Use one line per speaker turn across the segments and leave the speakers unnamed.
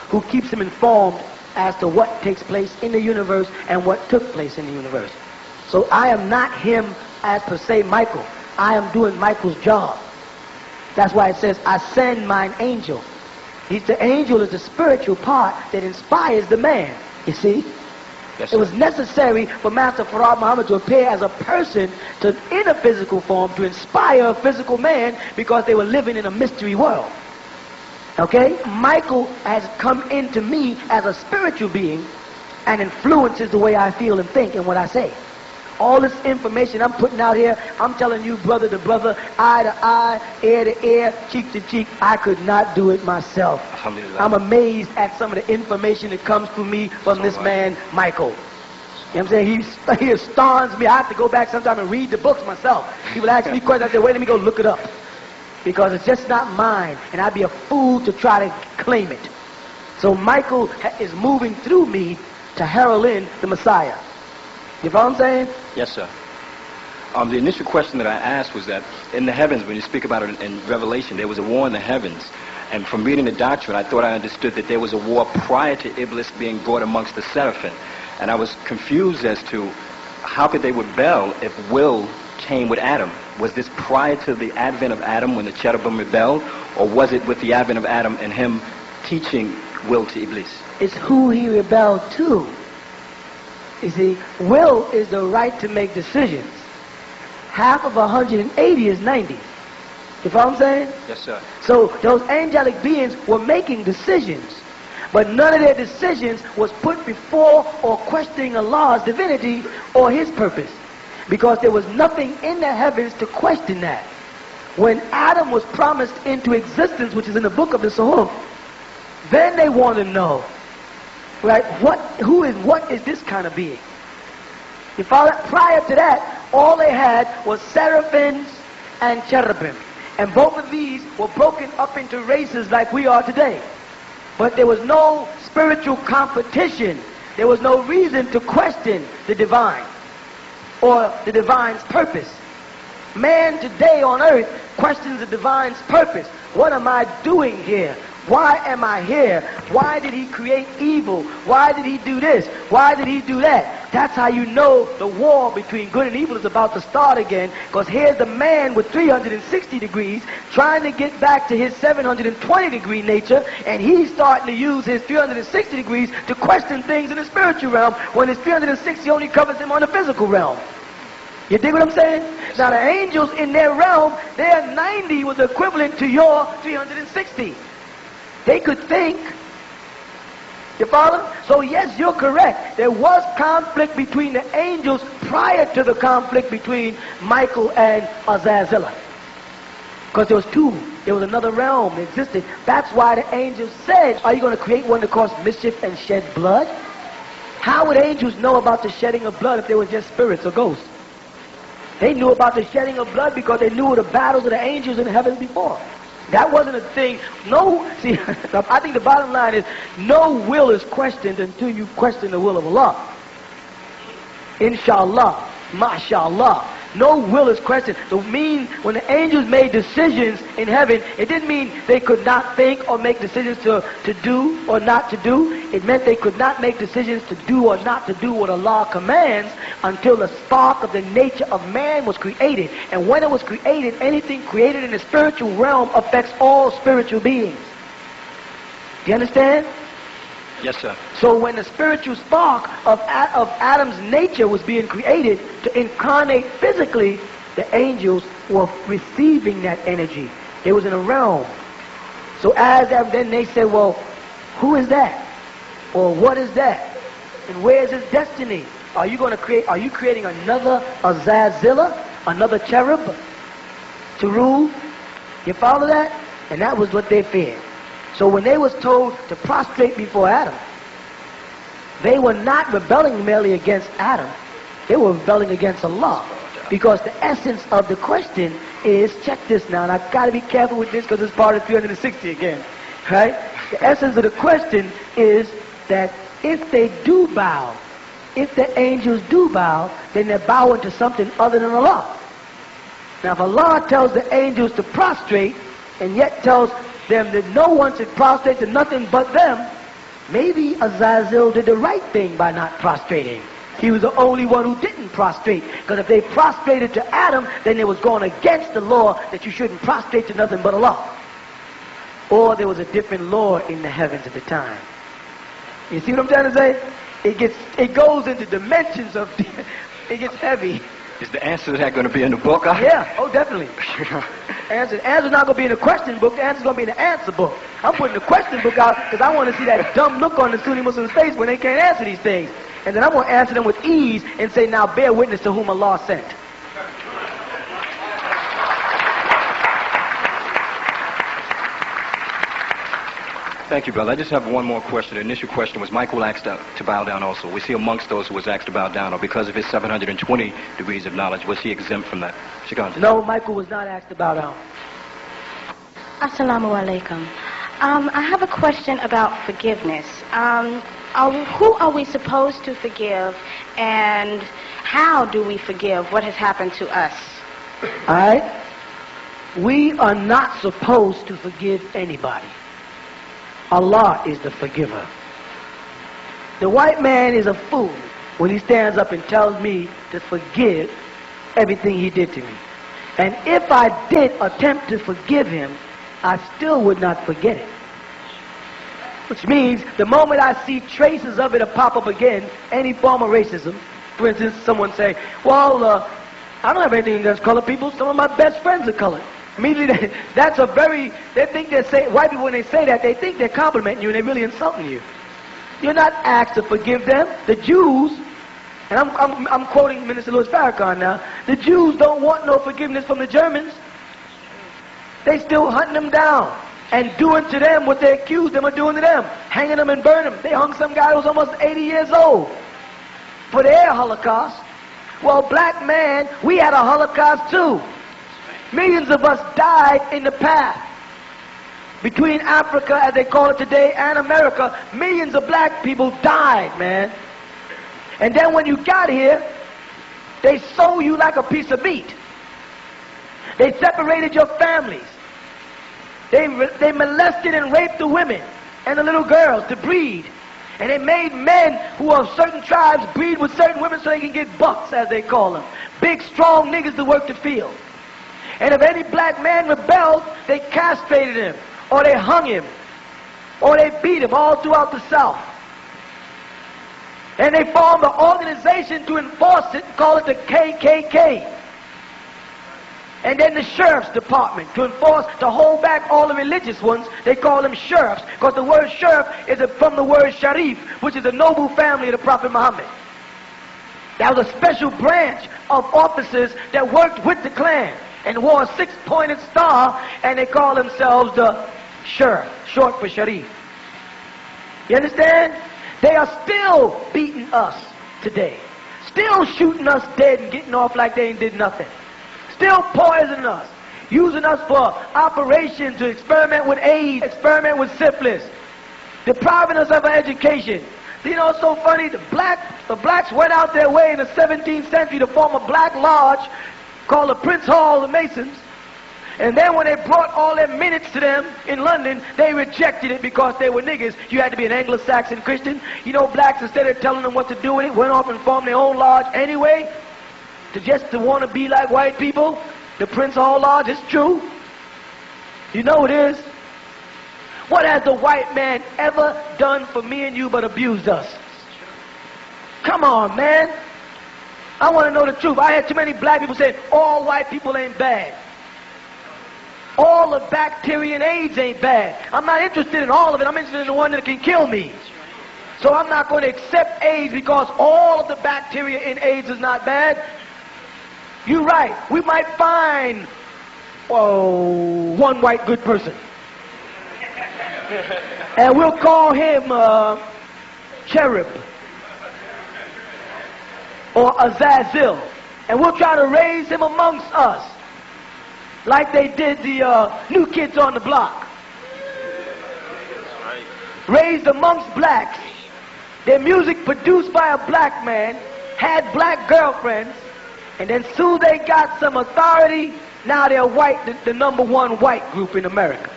who keeps him informed as to what takes place in the universe and what took place in the universe. So I am not him as per se Michael. I am doing Michael's job. That's why it says, I send mine angel. The angel is the spiritual part that inspires the man, you see?
Yes,
it was necessary for Master Farad Muhammad to appear as a person in a physical form to inspire a physical man because they were living in a mystery world. Okay? Michael has come into me as a spiritual being and influences the way I feel and think and what I say. All this information I'm putting out here, I'm telling you brother to brother, eye to eye, ear to ear, cheek to cheek. I could not do it myself. I'm amazed at some of the information that comes to me from this man, Michael. You know what I'm saying? He astonishes me. I have to go back sometime and read the books myself. People ask me questions, I say, wait, let me go look it up. Because it's just not mine, and I'd be a fool to try to claim it. So Michael is moving through me to herald in the Messiah. You follow what I'm saying?
Yes, sir. The initial question that I asked was that in the heavens, when you speak about it in Revelation, there was a war in the heavens. And from reading the doctrine, I thought I understood that there was a war prior to Iblis being brought amongst the seraphim. And I was confused as to how could they rebel if will came with Adam? Was this prior to the advent of Adam when the cherubim rebelled? Or was it with the advent of Adam and him teaching will to Iblis?
It's who he rebelled to. You see, will is the right to make decisions. Half of 180 is 90. You follow what I'm saying?
Yes, sir.
So those angelic beings were making decisions, but none of their decisions was put before or questioning Allah's divinity or his purpose, because there was nothing in the heavens to question that. When Adam was promised into existence, which is in the book of the Suhuf, then they want to know, right, what is this kind of being? You follow? Prior to that, all they had was seraphims and cherubim. And both of these were broken up into races like we are today. But there was no spiritual competition. There was no reason to question the divine or the divine's purpose. Man today on earth questions the divine's purpose. What am I doing here? Why am I here? Why did he create evil? Why did he do this? Why did he do that? That's how you know the war between good and evil is about to start again, because here's the man with 360 degrees trying to get back to his 720 degree nature, and he's starting to use his 360 degrees to question things in the spiritual realm when his 360 only covers him on the physical realm. You dig what I'm saying? Now the angels in their realm, their 90 was equivalent to your 360. They could think. You follow? So yes, you're correct. There was conflict between the angels prior to the conflict between Michael and Azazel. Because there was two. There was another realm that existed. That's why the angels said, are you going to create one to cause mischief and shed blood? How would angels know about the shedding of blood if they were just spirits or ghosts? They knew about the shedding of blood because they knew the battles of the angels in heaven before. That wasn't a thing. See, I think the bottom line is no will is questioned until you question the will of Allah. Inshallah, mashallah. No will is questioned. So when the angels made decisions in heaven, it didn't mean they could not think or make decisions to do or not to do. It meant they could not make decisions to do or not to do what Allah commands until the spark of the nature of man was created. And when it was created, anything created in the spiritual realm affects all spiritual beings. Do you understand?
Yes, sir.
So when the spiritual spark of Adam's nature was being created to incarnate physically, the angels were receiving that energy. It was in a realm. So then they said, well, who is that? Or what is that? And where is his destiny? Are you creating another Azazel, another cherub to rule? You follow that? And that was what they feared. So when they was told to prostrate before Adam, they were not rebelling merely against Adam. They were rebelling against Allah. Because the essence of the question is, check this now, and I've got to be careful with this because it's part of 360 again. Right? The essence of the question is that if they do bow, if the angels do bow, then they're bowing to something other than Allah. Now if Allah tells the angels to prostrate and yet tells them that no one should prostrate to nothing but them, maybe Azazel did the right thing by not prostrating. He was the only one who didn't prostrate. Because if they prostrated to Adam, then it was going against the law that you shouldn't prostrate to nothing but Allah. Or there was a different law in the heavens at the time. You see what I'm trying to say? It goes into dimensions of, it gets heavy.
Is the answer to that going to be in the book?
Yeah, oh definitely. Answer's not going to be in the question book, the answer's going to be in the answer book. I'm putting the question book out because I want to see that dumb look on the Sunni Muslim's face when they can't answer these things. And then I'm going to answer them with ease and say, now bear witness to whom Allah sent.
Thank you, brother. I just have one more question. The initial question was Michael asked to bow down also. Was he amongst those who was asked to bow down, or because of his 720 degrees of knowledge, was he exempt from that?
No, Michael was not asked to bow down.
Assalamu alaikum. I have a question about forgiveness. Who are we supposed to forgive, and how do we forgive what has happened to us?
All right? We are not supposed to forgive anybody. Allah is the forgiver. The white man is a fool when he stands up and tells me to forgive everything he did to me. And if I did attempt to forgive him, I still would not forget it. Which means the moment I see traces of it pop up again, any form of racism, for instance, someone say, well, I don't have anything against colored people. Some of my best friends are colored. Immediately, they think they're saying, white people when they say that, they think they're complimenting you and they're really insulting you. You're not asked to forgive them. The Jews, and I'm quoting Minister Louis Farrakhan now, the Jews don't want no forgiveness from the Germans. They still hunting them down and doing to them what they accused them of doing to them, hanging them and burning them. They hung some guy who was almost 80 years old for their Holocaust. Well, black man, we had a Holocaust too. Millions of us died in the path between Africa, as they call it today, and America. Millions of black people died, man. And then when you got here, they sold you like a piece of meat. They separated your families. They molested and raped the women and the little girls to breed. And they made men who are of certain tribes breed with certain women so they can get bucks, as they call them. Big, strong niggas to work the field. And if any black man rebelled, they castrated him, or they hung him, or they beat him all throughout the South. And they formed an organization to enforce it, call it the KKK. And then the sheriff's department, to enforce, to hold back all the religious ones, they call them sheriffs, because the word sheriff is from the word Sharif, which is a noble family of the Prophet Muhammad. That was a special branch of officers that worked with the Klan and wore a 6-pointed star, and they call themselves the sheriff, short for Sharif. You understand? They are still beating us today, still shooting us dead and getting off like they ain't did nothing, still poisoning us, using us for operations to experiment with AIDS, experiment with syphilis, depriving us of our education. You know, it's so funny, the blacks went out their way in the 17th century to form a black lodge called the Prince Hall of Masons. And then when they brought all their minutes to them in London, they rejected it because they were niggas. You had to be an Anglo-Saxon Christian. You know, blacks, instead of telling them what to do with it, went off and formed their own lodge anyway, to want to be like white people. The Prince Hall Lodge is true. You know it is. What has the white man ever done for me and you but abused us? Come on, man. I want to know the truth. I had too many black people say, all white people ain't bad. All the bacteria and AIDS ain't bad. I'm not interested in all of it. I'm interested in the one that can kill me. So I'm not going to accept AIDS because all of the bacteria in AIDS is not bad. You're right. We might find one white good person. And we'll call him Cherub or Azazel. And we'll try to raise him amongst us like they did the New Kids on the Block. Raised amongst blacks. Their music produced by a black man, had black girlfriends, and then soon they got some authority, now they're white, the number one white group in America.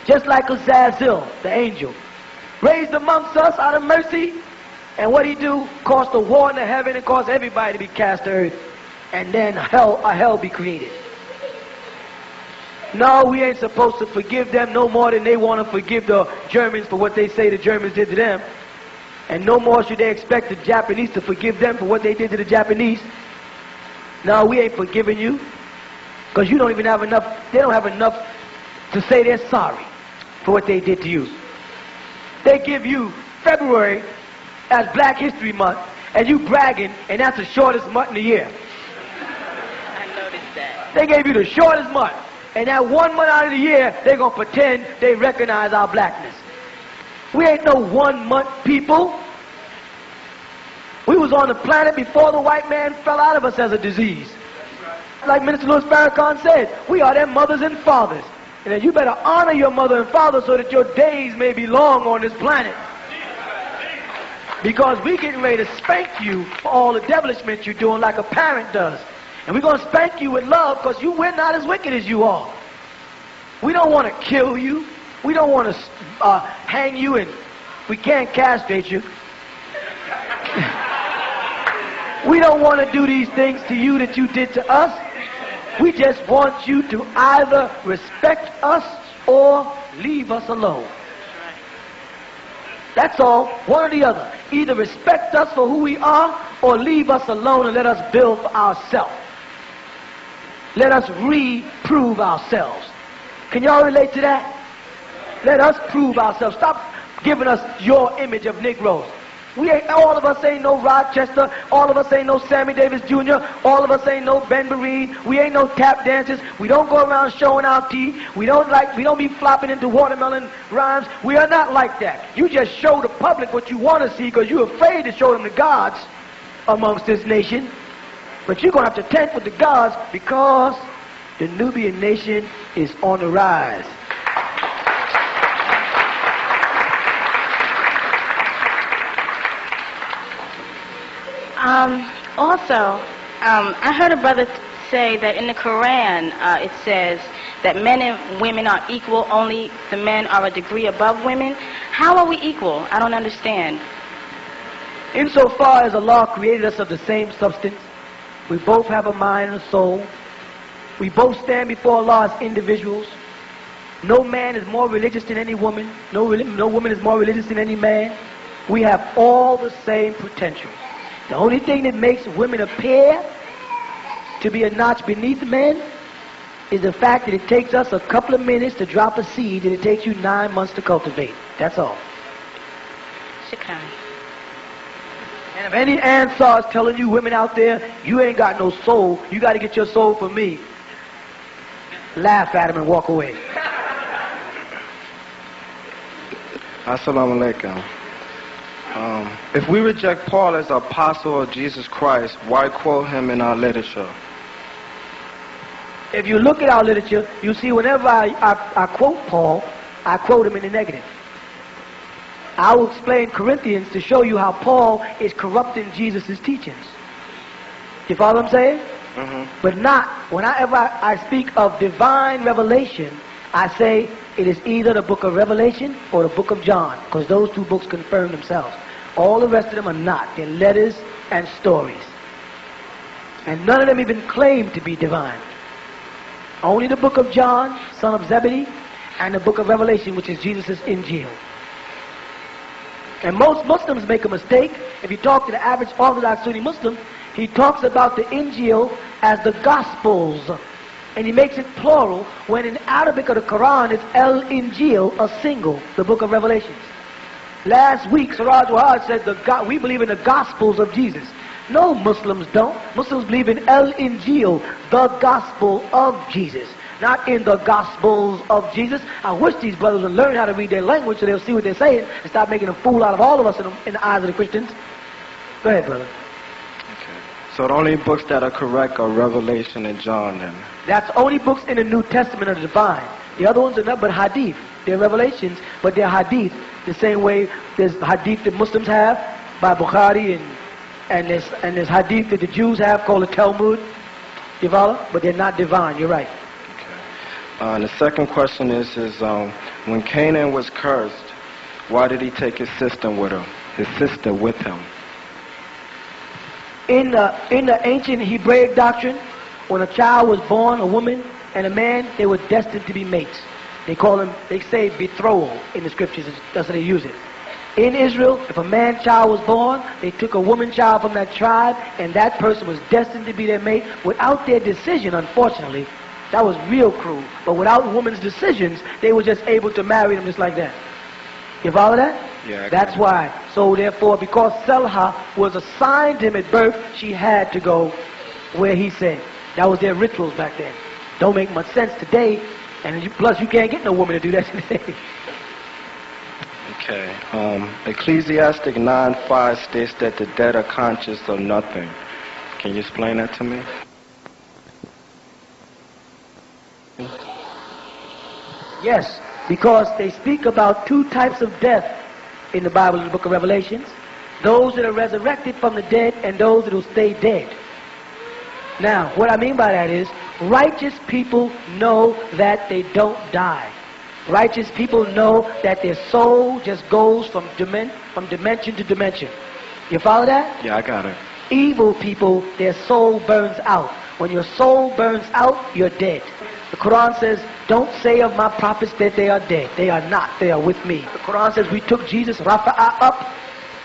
just like Azazel, the angel, raised amongst us out of mercy. And what he do? Caused a war in the heaven and caused everybody to be cast to earth. And then a hell be created. No, we ain't supposed to forgive them no more than they want to forgive the Germans for what they say the Germans did to them. And no more should they expect the Japanese to forgive them for what they did to the Japanese. No, we ain't forgiving you. Because you don't even have enough, they don't have enough to say they're sorry for what they did to you. They give you February as Black History Month, and you bragging, and that's the shortest month in the year.
I noticed that.
They gave you the shortest month. And that 1 month out of the year, they're going to pretend they recognize our blackness. We ain't no 1 month people. We was on the planet before the white man fell out of us as a disease. Like Minister Louis Farrakhan said, we are their mothers and fathers. And then you better honor your mother and father so that your days may be long on this planet. Because we getting ready to spank you for all the devilishment you're doing like a parent does. And we're going to spank you with love because we're not as wicked as you are. We don't want to kill you. We don't want to hang you, and we can't castrate you. We don't want to do these things to you that you did to us. We just want you to either respect us or leave us alone. That's all, one or the other. Either respect us for who we are or leave us alone and let us build for ourselves. Let us reprove ourselves. Can y'all relate to that? Let us prove ourselves. Stop giving us your image of Negroes. All of us ain't no Rochester. All of us ain't no Sammy Davis Jr. All of us ain't no Ben Bereen. We ain't no tap dancers. We don't go around showing our teeth. We don't be flopping into watermelon rhymes. We are not like that. You just show the public what you want to see because you're afraid to show them the gods amongst this nation. But you're going to have to tent with the gods because the Nubian nation is on the rise.
I heard a brother say that in the Quran it says that men and women are equal, only the men are a degree above women. How are we equal? I don't understand.
Insofar as Allah created us of the same substance, we both have a mind and a soul. We both stand before Allah as individuals. No man is more religious than any woman. No woman is more religious than any man. We have all the same potential. The only thing that makes women appear to be a notch beneath men is the fact that it takes us a couple of minutes to drop a seed and it takes you 9 months to cultivate. That's all.
Shukran.
And if any Ansar is telling you women out there, you ain't got no soul, you got to get your soul from me, laugh at him and walk away.
Assalamu alaikum. If we reject Paul as apostle of Jesus Christ, why quote him in our literature?
If you look at our literature, you see whenever I quote Paul, I quote him in the negative. I will explain Corinthians to show you how Paul is corrupting Jesus' teachings. You follow what I'm saying?
Mm-hmm.
But not, whenever I speak of divine revelation, I say it is either the book of Revelation or the book of John, because those two books confirm themselves. All the rest of them are not. They're letters and stories. And none of them even claim to be divine. Only the book of John, son of Zebedee, and the book of Revelation, which is Jesus' Injil. And most Muslims make a mistake. If you talk to the average Orthodox Sunni Muslim, he talks about the Injil as the Gospels. And he makes it plural, when in Arabic of the Quran it's El Injil, a single, the book of Revelations. Last week, Siraj Wahad said we believe in the Gospels of Jesus. No, Muslims don't. Muslims believe in El Injil, the Gospel of Jesus, not in the Gospels of Jesus. I wish these brothers would learn how to read their language so they'll see what they're saying and stop making a fool out of all of us in the eyes of the Christians. Go ahead, brother.
So the only books that are correct are Revelation and John then?
That's only books in the New Testament are divine. The other ones are not but hadith. They're revelations, but they're hadith. The same way there's hadith that Muslims have by Bukhari and there's hadith that the Jews have called the Talmud. You follow? But they're not divine, you're right.
Okay. And the second question is When Canaan was cursed, why did he take his sister with him? His sister with him.
In the ancient Hebraic doctrine, when a child was born, a woman and a man, they were destined to be mates. They say betrothal in the scriptures. That's how they use it. In Israel, if a man child was born, they took a woman child from that tribe, and that person was destined to be their mate without their decision, unfortunately. That was real cruel. But without women's decisions, they were just able to marry them just like that. You follow that?
Yeah.
That's why. So therefore, because Selha was assigned to him at birth, she had to go where he said. That was their rituals back then. Don't make much sense today, and plus you can't get no woman to do that today.
Okay. Ecclesiastic 9:5 states that the dead are conscious of nothing. Can you explain that to me?
Yes, because they speak about two types of death in the Bible, in the book of Revelations. Those that are resurrected from the dead and those that will stay dead. Now, what I mean by that is, righteous people know that they don't die. Righteous people know that their soul just goes from dimension to dimension. You follow that?
Yeah, I got it.
Evil people, their soul burns out. When your soul burns out, you're dead. The Quran says, don't say of my prophets that they are dead. They are not. They are with me. The Quran says we took Jesus, Rafa'a, up.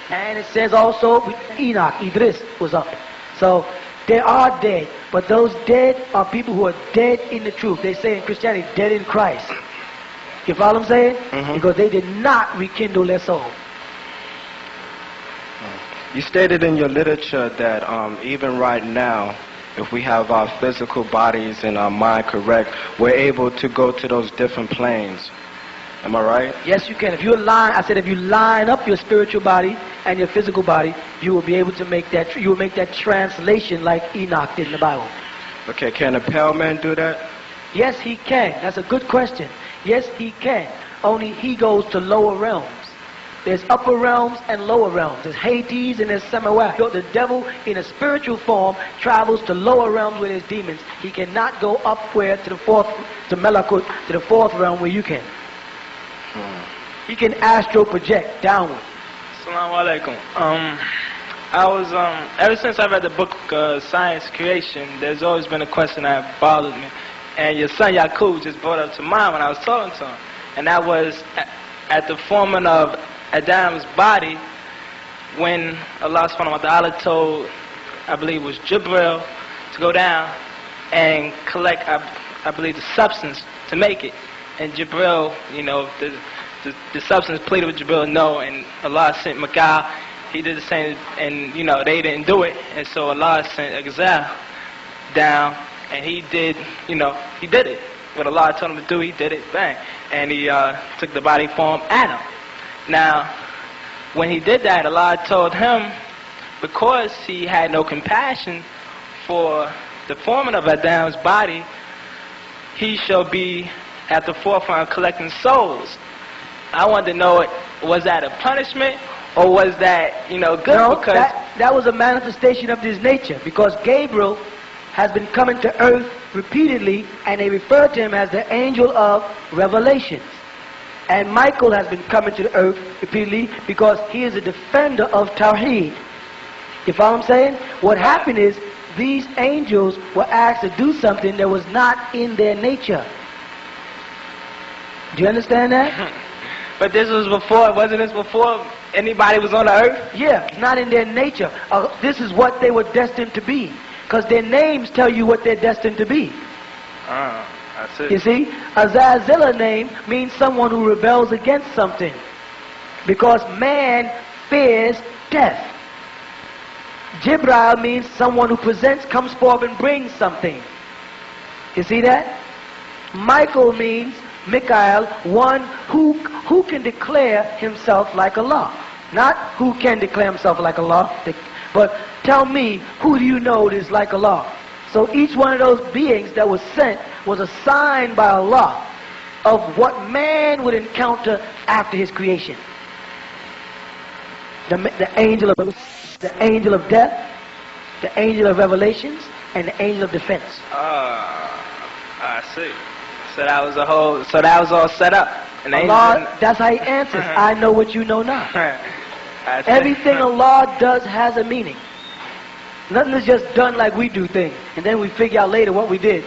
And it says also Enoch, Idris, was up. So they are dead. But those dead are people who are dead in the truth. They say in Christianity, dead in Christ. You follow what I'm saying?
Mm-hmm.
Because they did not rekindle their soul.
You stated in your literature that even right now, if we have our physical bodies and our mind correct, we're able to go to those different planes. Am I right?
Yes, you can. If you line up your spiritual body and your physical body, you will be able to make that. You will make that translation like Enoch did in the Bible.
Okay, can a pale man do that?
Yes, he can. That's a good question. Yes, he can. Only he goes to lower realms. There's upper realms and lower realms. There's Hades and there's Samawa. The devil in a spiritual form travels to lower realms where there's demons. He cannot go up where to the fourth, to Malakut, to the fourth realm where you can. He can astral project downward.
Assalamu alaikum. I was ever since I read the book Science Creation, there's always been a question that bothered me, and your son Yaqub just brought up to mind when I was talking to him, and that was at the forming of Adam's body, when Allah subhanahu wa ta'ala told, I believe it was Jibril, to go down and collect, I believe, the substance to make it. And Jibril, you know, the substance pleaded with Jibril, no, and Allah sent Mikael. He did the same, and, you know, they didn't do it. And so Allah sent Exal down, and he did, you know, he did it. What Allah told him to do, he did it, bang. And he took the body form Adam. Now, when he did that, Allah told him, because he had no compassion for the forming of Adam's body, he shall be at the forefront of collecting souls. I wanted to know, was that a punishment, or was that, you know, good?
No,
because
that was a manifestation of his nature, because Gabriel has been coming to earth repeatedly, and they refer to him as the angel of revelations. And Michael has been coming to the earth repeatedly because he is a defender of Tawheed. You follow what I'm saying? What happened is these angels were asked to do something that was not in their nature. Do you understand that?
But this was before, wasn't this before anybody was on the earth?
Yeah, it's not in their nature. This is what they were destined to be. Because their names tell you what they're destined to be.
That's it.
You see, Azazillah name means someone who rebels against something. Because man fears death. Jibril means someone who comes forth and brings something. You see that? Michael means, Mikael, one who can declare himself like Allah. Not who can declare himself like Allah, but tell me, who do you know is like Allah? So each one of those beings that was sent was a sign by Allah of what man would encounter after his creation. The angel of death, the angel of revelations, and the angel of defense.
I see. So that was all set up. And the
Allah, that's how he answers. I know what you know not. Everything Allah does has a meaning. Nothing is just done like we do things, and then we figure out later what we did.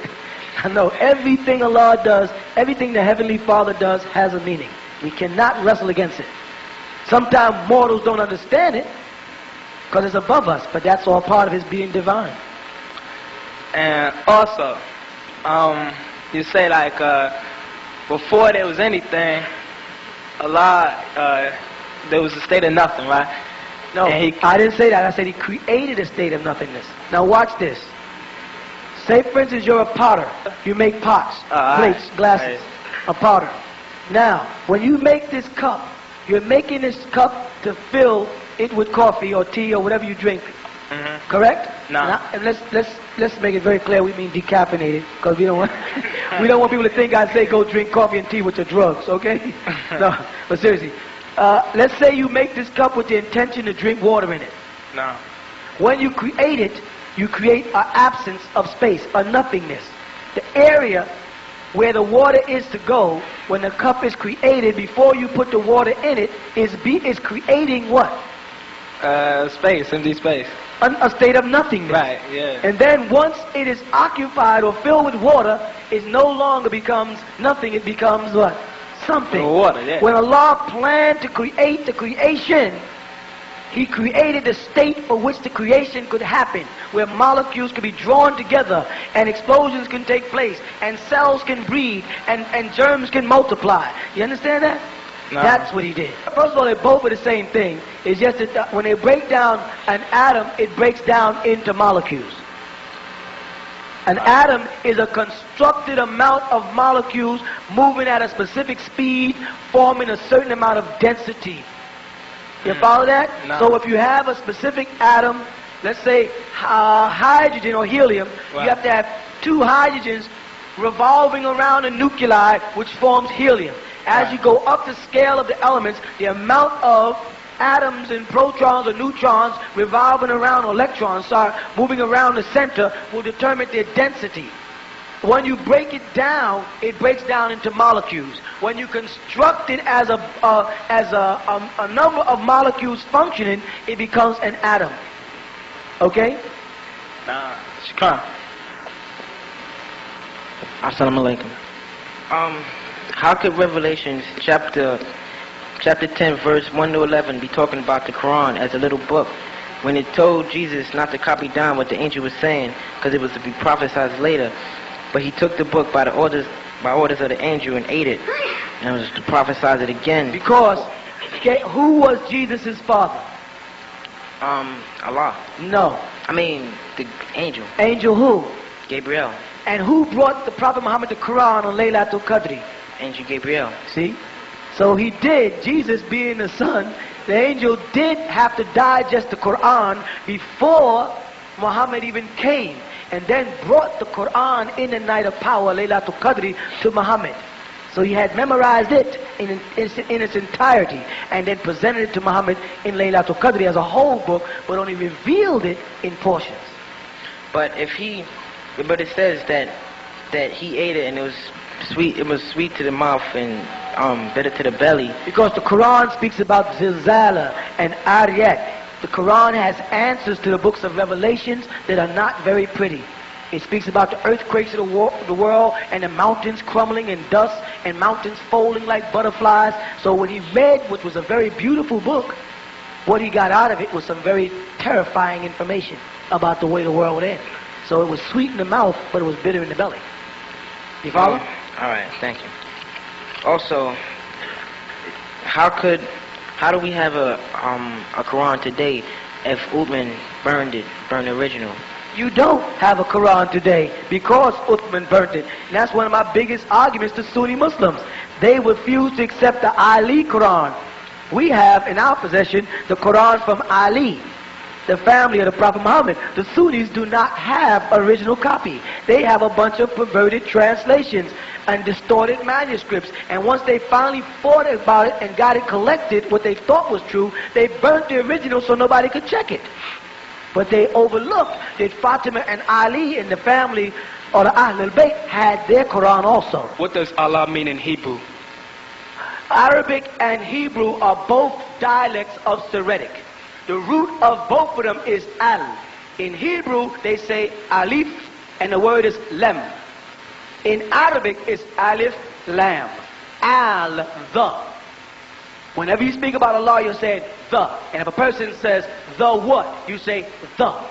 I know everything Allah does, everything the Heavenly Father does has a meaning. We cannot wrestle against it. Sometimes mortals don't understand it because it's above us, but that's all part of His being divine.
And also, you say like before there was anything, Allah, there was a state of nothing, right?
No, I didn't say that. I said He created a state of nothingness. Now watch this. Say, for instance, you're a potter. You make pots, plates, glasses, a potter. Now, when you make this cup, you're making this cup to fill it with coffee or tea or whatever you drink. Correct?
No.
Now, and let's make it very clear. We mean decaffeinated, because we don't want people to think I say go drink coffee and tea with your drugs. Okay? No, but seriously. Let's say you make this cup with the intention to drink water in it.
No.
When you create it, you create an absence of space, a nothingness. The area where the water is to go, when the cup is created, before you put the water in it, is creating what?
Space, empty space.
A state of nothingness.
Right, yeah.
And then once it is occupied or filled with water, it no longer becomes nothing, it becomes what? Something.
Water, yeah.
When Allah planned to create the creation, He created the state for which the creation could happen, where molecules could be drawn together, and explosions can take place, and cells can breathe, and germs can multiply. You understand that?
No.
That's what He did. First of all, they both are the same thing. It's just that when they break down an atom, it breaks down into molecules. An atom is a constructed amount of molecules moving at a specific speed, forming a certain amount of density. You follow that?
No.
So if you have a specific atom, let's say hydrogen or helium,
Wow.
you have to have two hydrogens revolving around a nuclei, which forms helium. As
Right.
you go up the scale of the elements, the amount of atoms and protons or neutrons revolving around, or electrons, moving around the center will determine their density. When you break it down, it breaks down into molecules. When you construct it as a number of molecules functioning, it becomes an atom. Okay?
Shukran.
Assalamu alaikum. How could Revelations chapter 10 verse 1 to 11 be talking about the Quran as a little book when it told Jesus not to copy down what the angel was saying because it was to be prophesied later, but he took the book by orders of the angel and ate it and was to prophesize it again?
Because who was Jesus' father?
Allah.
No.
I mean the angel.
Angel who?
Gabriel.
And who brought the Prophet Muhammad the Quran on Laylatul Qadri?
Angel Gabriel.
See? So he did, Jesus being the son, the angel did have to digest the Quran before Muhammad even came, and then brought the Quran in the night of power, Laylatul Qadri, to Muhammad. So he had memorized it in its entirety, and then presented it to Muhammad in Laylatul Qadri as a whole book, but only revealed it in portions.
But it says that he ate it and it was sweet to the mouth and bitter to the belly.
Because the Quran speaks about Zilzala and Ariyat. The Quran has answers to the books of Revelations that are not very pretty. It speaks about the earthquakes of the world, and the mountains crumbling in dust, and mountains folding like butterflies. So when he read, which was a very beautiful book, what he got out of it was some very terrifying information about the way the world would end. So it was sweet in the mouth, but it was bitter in the belly. You follow?
All right, thank you. Also, how do we have a Quran today if Uthman burned the original?
You don't have a Quran today because Uthman burnt it. And that's one of my biggest arguments to Sunni Muslims. They refuse to accept the Ali Quran. We have in our possession the Quran from Ali, the family of the Prophet Muhammad. The Sunnis do not have original copy. They have a bunch of perverted translations and distorted manuscripts. And once they finally fought about it and got it collected, what they thought was true, they burnt the original so nobody could check it. But they overlooked that Fatima and Ali and the family, or the Ahl al-Bayt, had their Quran also.
What does Allah mean in Hebrew?
Arabic and Hebrew are both dialects of Syriac. The root of both of them is al. In Hebrew, they say alif, and the word is lam. In Arabic, it's alif, lam. Al, the. Whenever you speak about Allah, you're saying the. And if a person says the what, you say the.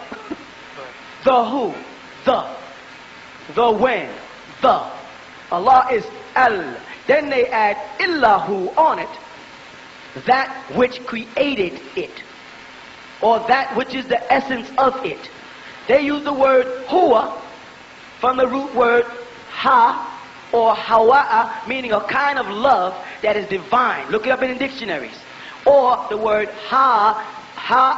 The who, the. The when, the. Allah is al. Then they add illahu on it, that which created it, or that which is the essence of it. They use the word huwa from the root word ha or hawa'a, meaning a kind of love that is divine. Look it up in the dictionaries. Or the word ha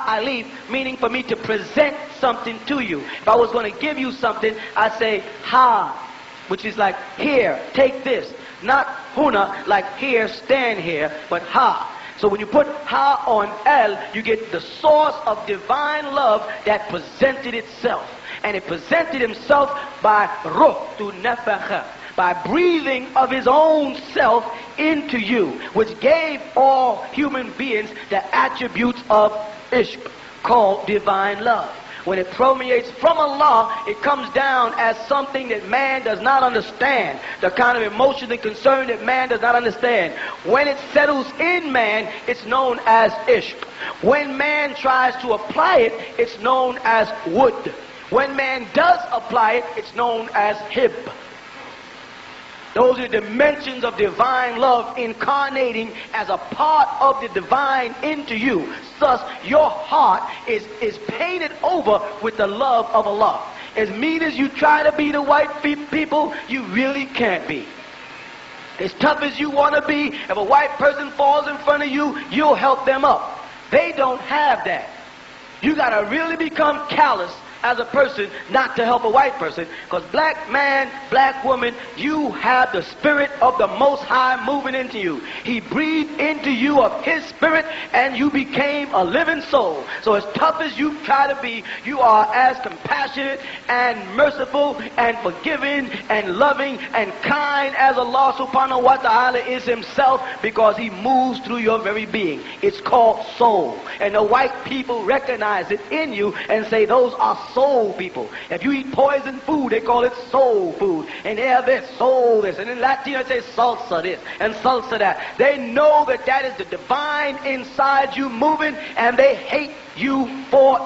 alif, meaning for me to present something to you. If I was going to give you something, I'd say ha, which is like here, take this. Not huna, like here, stand here, but ha. So when you put ha on al, you get the source of divine love that presented itself. And it presented himself by ruh, through nafakha, by breathing of his own self into you, which gave all human beings the attributes of ishq, called divine love. When it permeates from Allah, it comes down as something that man does not understand, the kind of emotion and concern that man does not understand. When it settles in man, it's known as ishq. When man tries to apply it, it's known as wood. When man does apply it, it's known as hib. Those are the dimensions of divine love incarnating as a part of the divine into you. Thus, your heart is painted over with the love of Allah. As mean as you try to be to white people, you really can't be. As tough as you want to be, if a white person falls in front of you, you'll help them up. They don't have that. You got to really become callous as a person not to help a white person, because black man, black woman, you have the spirit of the Most High moving into you. He breathed into you of his spirit and you became a living soul. So as tough as you try to be, you are as compassionate and merciful and forgiving and loving and kind as Allah subhanahu wa ta'ala is himself, because he moves through your very being. It's called soul. And the white people recognize it in you and say those are soul people. If you eat poison food, they call it soul food. And they have this, soul this. And in Latino, they say salsa this and salsa that. They know that that is the divine inside you moving, and they hate you for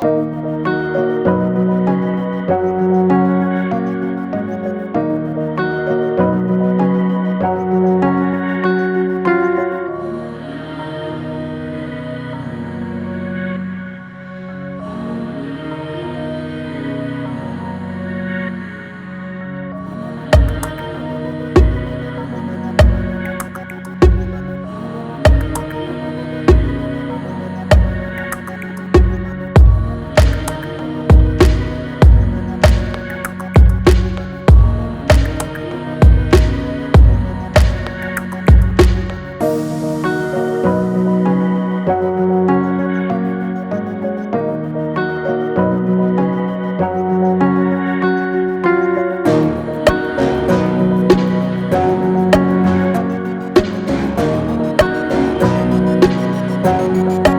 Bye.